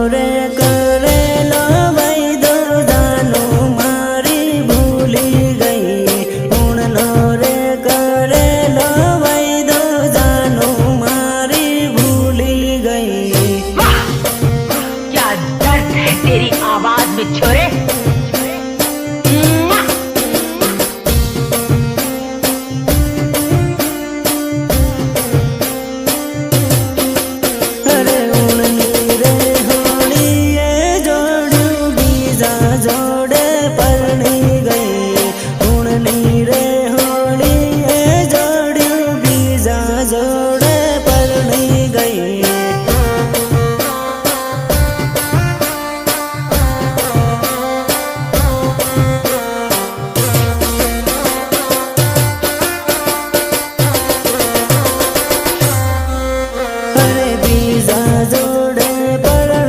रे करेलो वैदो जानो मारी भूली गई हुणनो रे करेलो वैदो जानो मारी भूली गई। क्या दर्द है तेरी आवाज में छोरे।